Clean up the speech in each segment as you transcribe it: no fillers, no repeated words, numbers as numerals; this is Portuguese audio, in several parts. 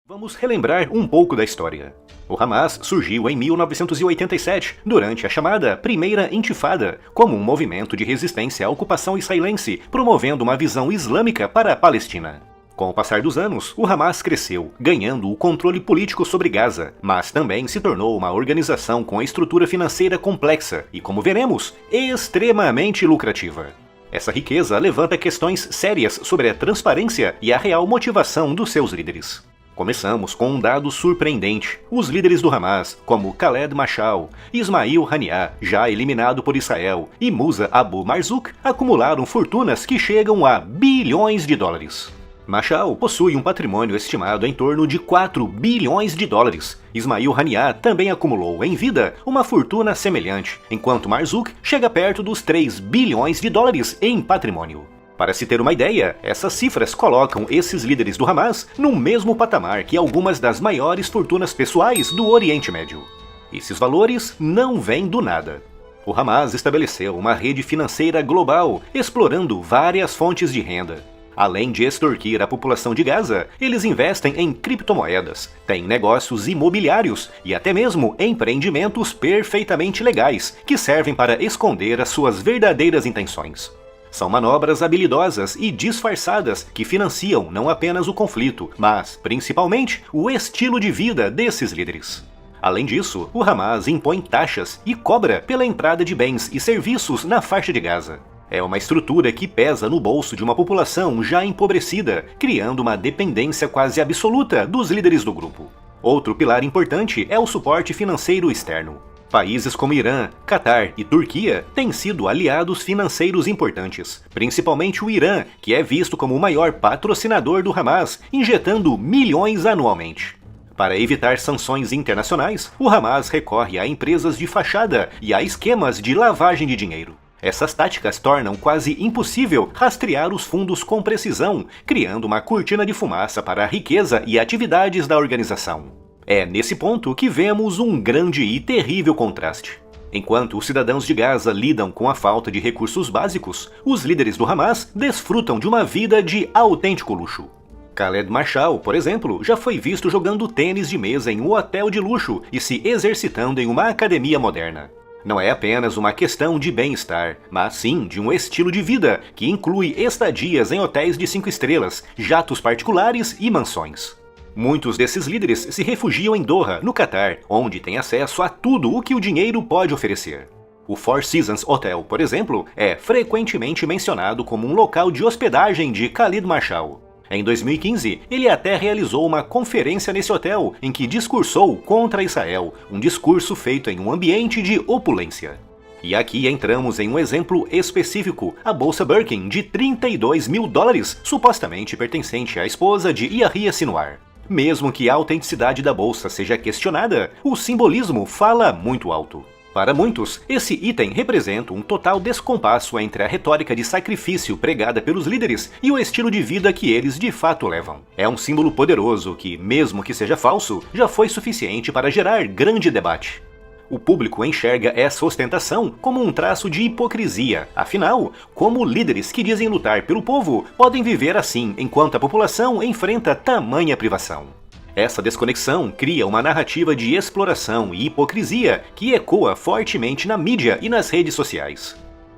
Vamos relembrar um pouco da história. O Hamas surgiu em 1987, durante a chamada Primeira Intifada, como um movimento de resistência à ocupação israelense, promovendo uma visão islâmica para a Palestina. Com o passar dos anos, o Hamas cresceu, ganhando o controle político sobre Gaza, mas também se tornou uma organização com estrutura financeira complexa e, como veremos, extremamente lucrativa. Essa riqueza levanta questões sérias sobre a transparência e a real motivação dos seus líderes. Começamos com um dado surpreendente. Os líderes do Hamas, como Khaled Mashal, Ismail Haniyeh, já eliminado por Israel, e Musa Abu Marzouk, acumularam fortunas que chegam a bilhões de dólares. Mashal possui um patrimônio estimado em torno de 4 bilhões de dólares. Ismail Haniyeh também acumulou em vida uma fortuna semelhante, enquanto Marzouk chega perto dos 3 bilhões de dólares em patrimônio. Para se ter uma ideia, essas cifras colocam esses líderes do Hamas no mesmo patamar que algumas das maiores fortunas pessoais do Oriente Médio. Esses valores não vêm do nada. O Hamas estabeleceu uma rede financeira global, explorando várias fontes de renda. Além de extorquir a população de Gaza, eles investem em criptomoedas, têm negócios imobiliários e até mesmo empreendimentos perfeitamente legais, que servem para esconder as suas verdadeiras intenções. São manobras habilidosas e disfarçadas que financiam não apenas o conflito, mas, principalmente, o estilo de vida desses líderes. Além disso, o Hamas impõe taxas e cobra pela entrada de bens e serviços na faixa de Gaza. É uma estrutura que pesa no bolso de uma população já empobrecida, criando uma dependência quase absoluta dos líderes do grupo. Outro pilar importante é o suporte financeiro externo. Países como Irã, Catar e Turquia têm sido aliados financeiros importantes, principalmente o Irã, que é visto como o maior patrocinador do Hamas, injetando milhões anualmente. Para evitar sanções internacionais, o Hamas recorre a empresas de fachada e a esquemas de lavagem de dinheiro. Essas táticas tornam quase impossível rastrear os fundos com precisão, criando uma cortina de fumaça para a riqueza e atividades da organização. É nesse ponto que vemos um grande e terrível contraste. Enquanto os cidadãos de Gaza lidam com a falta de recursos básicos, os líderes do Hamas desfrutam de uma vida de autêntico luxo. Khaled Mashal, por exemplo, já foi visto jogando tênis de mesa em um hotel de luxo e se exercitando em uma academia moderna. Não é apenas uma questão de bem-estar, mas sim de um estilo de vida que inclui estadias em hotéis de 5 estrelas, jatos particulares e mansões. Muitos desses líderes se refugiam em Doha, no Catar, onde têm acesso a tudo o que o dinheiro pode oferecer. O Four Seasons Hotel, por exemplo, é frequentemente mencionado como um local de hospedagem de Khaled Mashal. Em 2015, ele até realizou uma conferência nesse hotel em que discursou contra Israel, um discurso feito em um ambiente de opulência. E aqui entramos em um exemplo específico, a bolsa Birkin de 32 mil dólares, supostamente pertencente à esposa de Yahya Sinwar. Mesmo que a autenticidade da bolsa seja questionada, o simbolismo fala muito alto. Para muitos, esse item representa um total descompasso entre a retórica de sacrifício pregada pelos líderes e o estilo de vida que eles de fato levam. É um símbolo poderoso que, mesmo que seja falso, já foi suficiente para gerar grande debate. O público enxerga essa ostentação como um traço de hipocrisia. Afinal, como líderes que dizem lutar pelo povo podem viver assim enquanto a população enfrenta tamanha privação? Essa desconexão cria uma narrativa de exploração e hipocrisia que ecoa fortemente na mídia e nas redes sociais.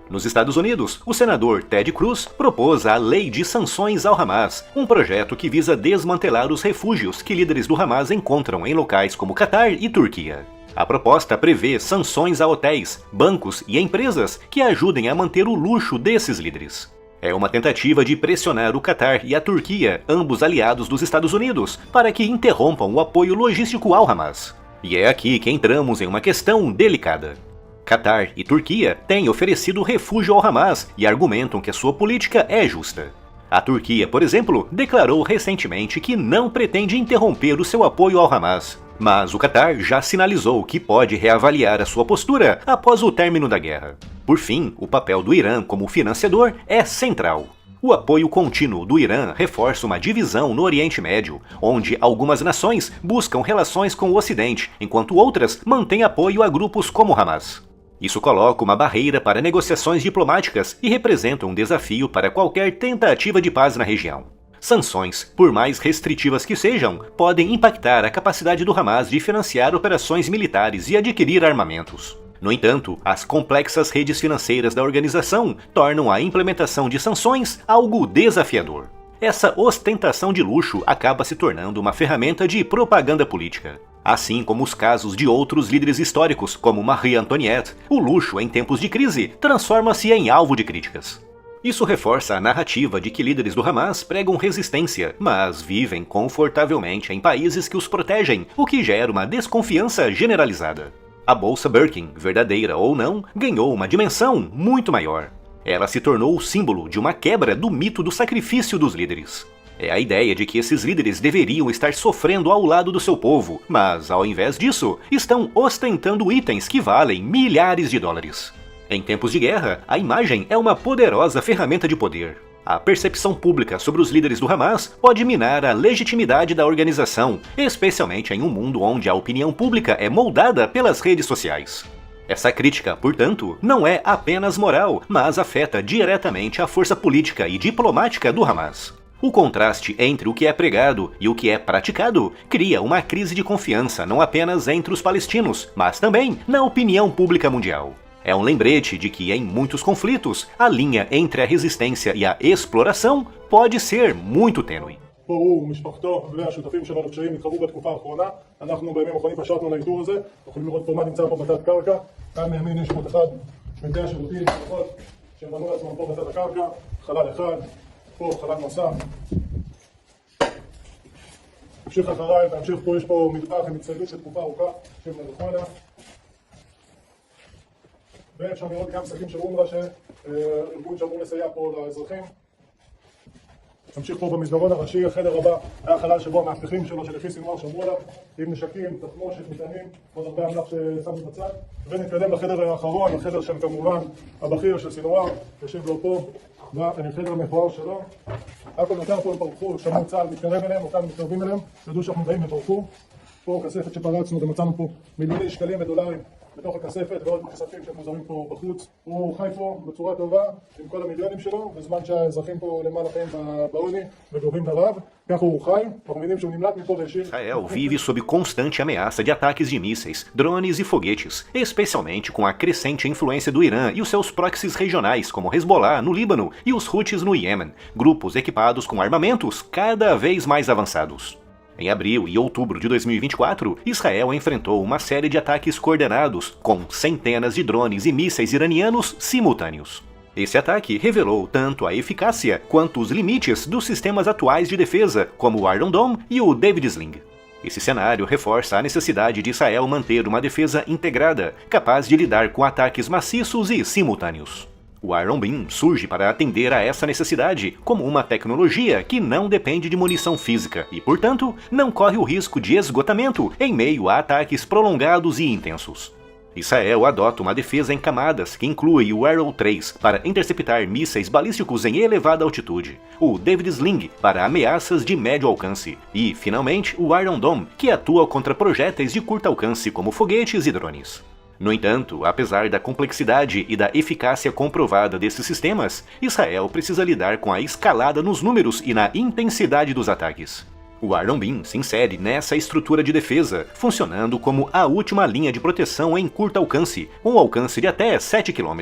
Nos Estados Unidos, o senador Ted Cruz propôs a Lei de Sanções ao Hamas, um projeto que visa desmantelar os refúgios que líderes do Hamas encontram em locais como Catar e Turquia. A proposta prevê sanções a hotéis, bancos e empresas que ajudem a manter o luxo desses líderes. É uma tentativa de pressionar o Catar e a Turquia, ambos aliados dos Estados Unidos, para que interrompam o apoio logístico ao Hamas. E é aqui que entramos em uma questão delicada. Catar e Turquia têm oferecido refúgio ao Hamas e argumentam que a sua política é justa. A Turquia, por exemplo, declarou recentemente que não pretende interromper o seu apoio ao Hamas. Mas o Catar já sinalizou que pode reavaliar a sua postura após o término da guerra. Por fim, o papel do Irã como financiador é central. O apoio contínuo do Irã reforça uma divisão no Oriente Médio, onde algumas nações buscam relações com o Ocidente, enquanto outras mantêm apoio a grupos como Hamas. Isso coloca uma barreira para negociações diplomáticas e representa um desafio para qualquer tentativa de paz na região. Sanções, por mais restritivas que sejam, podem impactar a capacidade do Hamas de financiar operações militares e adquirir armamentos. No entanto, as complexas redes financeiras da organização tornam a implementação de sanções algo desafiador. Essa ostentação de luxo acaba se tornando uma ferramenta de propaganda política. Assim como os casos de outros líderes históricos, como Marie Antoinette, o luxo em tempos de crise transforma-se em alvo de críticas. Isso reforça a narrativa de que líderes do Hamas pregam resistência, mas vivem confortavelmente em países que os protegem, o que gera uma desconfiança generalizada. A bolsa Birkin, verdadeira ou não, ganhou uma dimensão muito maior. Ela se tornou o símbolo de uma quebra do mito do sacrifício dos líderes. É a ideia de que esses líderes deveriam estar sofrendo ao lado do seu povo, mas, ao invés disso, estão ostentando itens que valem milhares de dólares. Em tempos de guerra, a imagem é uma poderosa ferramenta de poder. A percepção pública sobre os líderes do Hamas pode minar a legitimidade da organização, especialmente em um mundo onde a opinião pública é moldada pelas redes sociais. Essa crítica, portanto, não é apenas moral, mas afeta diretamente a força política e diplomática do Hamas. O contraste entre o que é pregado e o que é praticado cria uma crise de confiança não apenas entre os palestinos, mas também na opinião pública mundial. É um lembrete de que, em muitos conflitos, a linha entre a resistência e a exploração pode ser muito tênue. פה הוא ומשפחתו והשותפים שלו לקשיים התחברו בתקופה האחרונה. אנחנו בימים האחרונים פשטנו לאיתור הזה. יכולים לראות פה מה נמצא פה בתת קרקע. כאן מימין יש פה אחד מתאי השירותים, משפחות שבנו לעצמם פה בתת הקרקע. חלל אחד, פה חלל נוסף. תמשיך אחריי, תמשיך פה, יש פה מטבח עם הצטיידות של תקופה ארוכה, שם למעלה. ואפשר לראות גם שקים של אונר"א שארגון שאמור לסייע פה לאזרחים. תמשיך פה במסדרון הראשי, החדר הבא היה חלל שבו המאבטחים שלו של יחיא סנוואר שמרו עליו עם נשקים, תחמושת, מטענים, עוד הרבה אמל"ח ששמו בצד. ונתקדם לחדר האחרון, החדר של כמובן הבכיר של סנוואר, יושב לו פה בחדר המפואר שלו. הכל יותר פה הם ברחו, שמעו צה"ל מתקרב אליהם, אותנו מתקרבים אליהם, ידעו שאנחנו באים וברחו. פה כספת שפרצנו ומצאנו פה מיליוני שקלים ודולרים בתוך הכספת ועוד כספים שמוזרים פה בחוץ. הוא חי פה בצורה טובה עם כל המיליונים שלו, בזמן שהאזרחים פה למעלה חיים בעוני וגובים ברעב. ככה הוא חי, אנחנו מבינים שהוא נמלט מפה והשאיר. Israel vive sob constante ameaça de ataques de mísseis, drones e foguetes, especialmente com a crescente influência do Irã e os seus proxies regionais, como Hezbollah no Líbano e os Houthis no Iêmen, grupos equipados com armamentos cada vez mais avançados. Em abril e outubro de 2024, Israel enfrentou uma série de ataques coordenados com centenas de drones e mísseis iranianos simultâneos. Esse ataque revelou tanto a eficácia quanto os limites dos sistemas atuais de defesa, como o Iron Dome e o David Sling. Esse cenário reforça a necessidade de Israel manter uma defesa integrada, capaz de lidar com ataques maciços e simultâneos. O Iron Beam surge para atender a essa necessidade como uma tecnologia que não depende de munição física e, portanto, não corre o risco de esgotamento em meio a ataques prolongados e intensos. Israel adota uma defesa em camadas que inclui o Arrow 3 para interceptar mísseis balísticos em elevada altitude, o David Sling para ameaças de médio alcance e, finalmente, o Iron Dome, que atua contra projéteis de curto alcance como foguetes e drones. No entanto, apesar da complexidade e da eficácia comprovada desses sistemas, Israel precisa lidar com a escalada nos números e na intensidade dos ataques. O Iron Beam se insere nessa estrutura de defesa, funcionando como a última linha de proteção em curto alcance, com um alcance de até 7 km.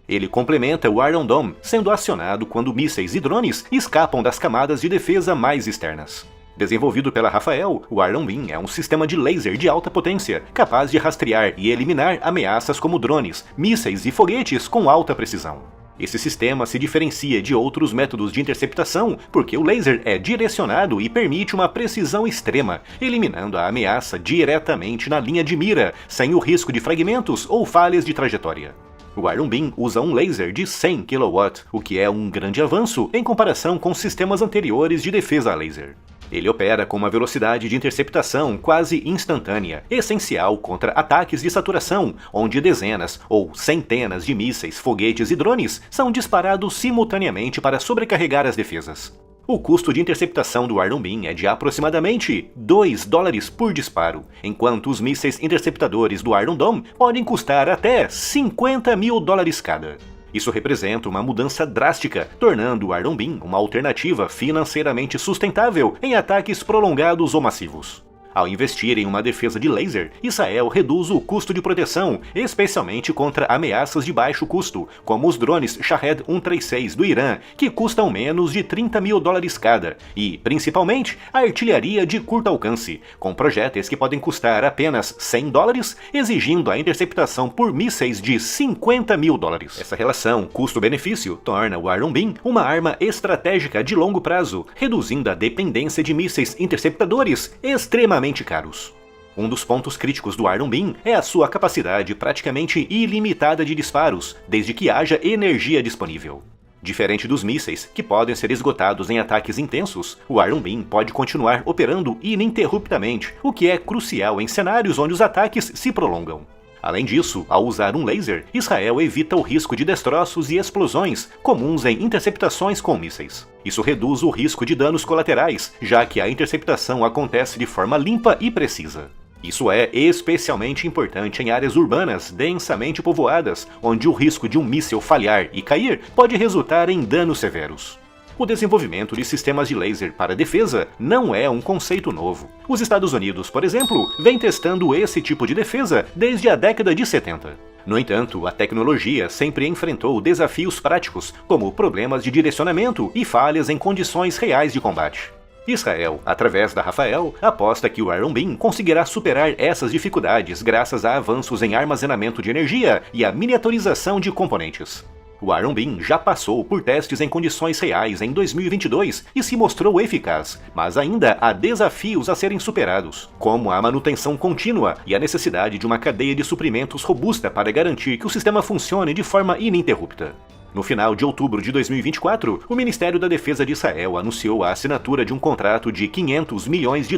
Ele complementa o Iron Dome, sendo acionado quando mísseis e drones escapam das camadas de defesa mais externas. Desenvolvido pela Rafael, o Iron Beam é um sistema de laser de alta potência, capaz de rastrear e eliminar ameaças como drones, mísseis e foguetes com alta precisão. Esse sistema se diferencia de outros métodos de interceptação porque o laser é direcionado e permite uma precisão extrema, eliminando a ameaça diretamente na linha de mira, sem o risco de fragmentos ou falhas de trajetória. O Iron Beam usa um laser de 100 kW, o que é um grande avanço em comparação com sistemas anteriores de defesa a laser. Ele opera com uma velocidade de interceptação quase instantânea, essencial contra ataques de saturação, onde dezenas ou centenas de mísseis, foguetes e drones são disparados simultaneamente para sobrecarregar as defesas. O custo de interceptação do Iron Beam é de aproximadamente $2 por disparo, enquanto os mísseis interceptadores do Iron Dome podem custar até $50.000 cada. Isso representa uma mudança drástica, tornando o Iron Beam uma alternativa financeiramente sustentável em ataques prolongados ou massivos. Ao investir em uma defesa de laser, Israel reduz o custo de proteção, especialmente contra ameaças de baixo custo, como os drones Shahed 136 do Irã, que custam menos de $30 mil cada, e, principalmente, a artilharia de curto alcance, com projéteis que podem custar apenas $100, exigindo a interceptação por mísseis de $50 mil. Essa relação custo-benefício torna o Iron Beam uma arma estratégica de longo prazo, reduzindo a dependência de mísseis interceptadores extremamente caros. Um dos pontos críticos do Iron Beam é a sua capacidade praticamente ilimitada de disparos, desde que haja energia disponível. Diferente dos mísseis, que podem ser esgotados em ataques intensos, o Iron Beam pode continuar operando ininterruptamente, o que é crucial em cenários onde os ataques se prolongam. Além disso, ao usar um laser, Israel evita o risco de destroços e explosões comuns em interceptações com mísseis. Isso reduz o risco de danos colaterais, já que a interceptação acontece de forma limpa e precisa. Isso é especialmente importante em áreas urbanas densamente povoadas, onde o risco de um míssil falhar e cair pode resultar em danos severos. O desenvolvimento de sistemas de laser para defesa não é um conceito novo. Os Estados Unidos, por exemplo, vem testando esse tipo de defesa desde a década de 70. No entanto, a tecnologia sempre enfrentou desafios práticos, como problemas de direcionamento e falhas em condições reais de combate. Israel, através da Rafael, aposta que o Iron Beam conseguirá superar essas dificuldades graças a avanços em armazenamento de energia e a miniaturização de componentes. O Iron Beam já passou por testes em condições reais em 2022 e se mostrou eficaz, mas ainda há desafios a serem superados, como a manutenção contínua e a necessidade de uma cadeia de suprimentos robusta para garantir que o sistema funcione de forma ininterrupta. No final de outubro de 2024, o Ministério da Defesa de Israel anunciou a assinatura de um contrato de $500 milhões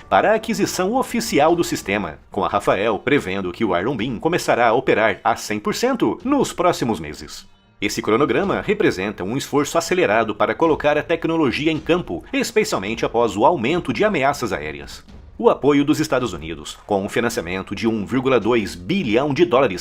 para a aquisição oficial do sistema, com a Rafael prevendo que o Iron Beam começará a operar a 100% nos próximos meses. Esse cronograma representa um esforço acelerado para colocar a tecnologia em campo, especialmente após o aumento de ameaças aéreas. O apoio dos Estados Unidos, com um financiamento de $1,2 bilhão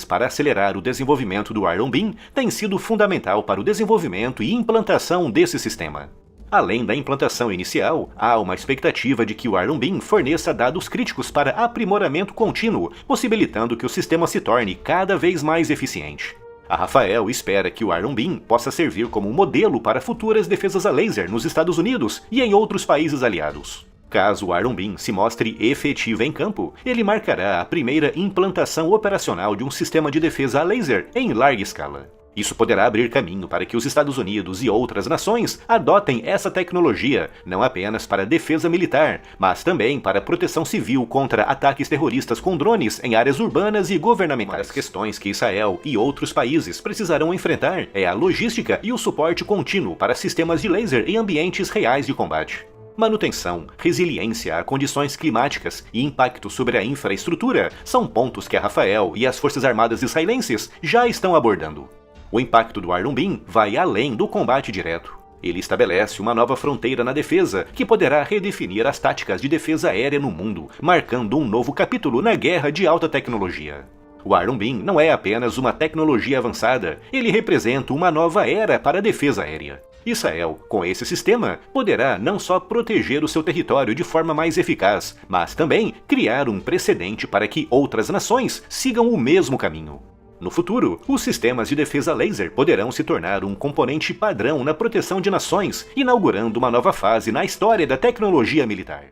para acelerar o desenvolvimento do Iron Beam, tem sido fundamental para o desenvolvimento e implantação desse sistema. Além da implantação inicial, há uma expectativa de que o Iron Beam forneça dados críticos para aprimoramento contínuo, possibilitando que o sistema se torne cada vez mais eficiente. A Rafael espera que o Iron Beam possa servir como um modelo para futuras defesas a laser nos Estados Unidos e em outros países aliados. Caso o Iron Beam se mostre efetivo em campo, ele marcará a primeira implantação operacional de um sistema de defesa a laser em larga escala. Isso poderá abrir caminho para que os Estados Unidos e outras nações adotem essa tecnologia, não apenas para defesa militar, mas também para proteção civil contra ataques terroristas com drones em áreas urbanas e governamentais. Uma das questões que Israel e outros países precisarão enfrentar é a logística e o suporte contínuo para sistemas de laser em ambientes reais de combate. Manutenção, resiliência a condições climáticas e impacto sobre a infraestrutura são pontos que a Rafael e as Forças Armadas israelenses já estão abordando. O impacto do Iron Beam vai além do combate direto. Ele estabelece uma nova fronteira na defesa que poderá redefinir as táticas de defesa aérea no mundo, marcando um novo capítulo na guerra de alta tecnologia. O Iron Beam não é apenas uma tecnologia avançada, ele representa uma nova era para a defesa aérea. Israel, com esse sistema, poderá não só proteger o seu território de forma mais eficaz, mas também criar um precedente para que outras nações sigam o mesmo caminho. No futuro, os sistemas de defesa laser poderão se tornar um componente padrão na proteção de nações, inaugurando uma nova fase na história da tecnologia militar.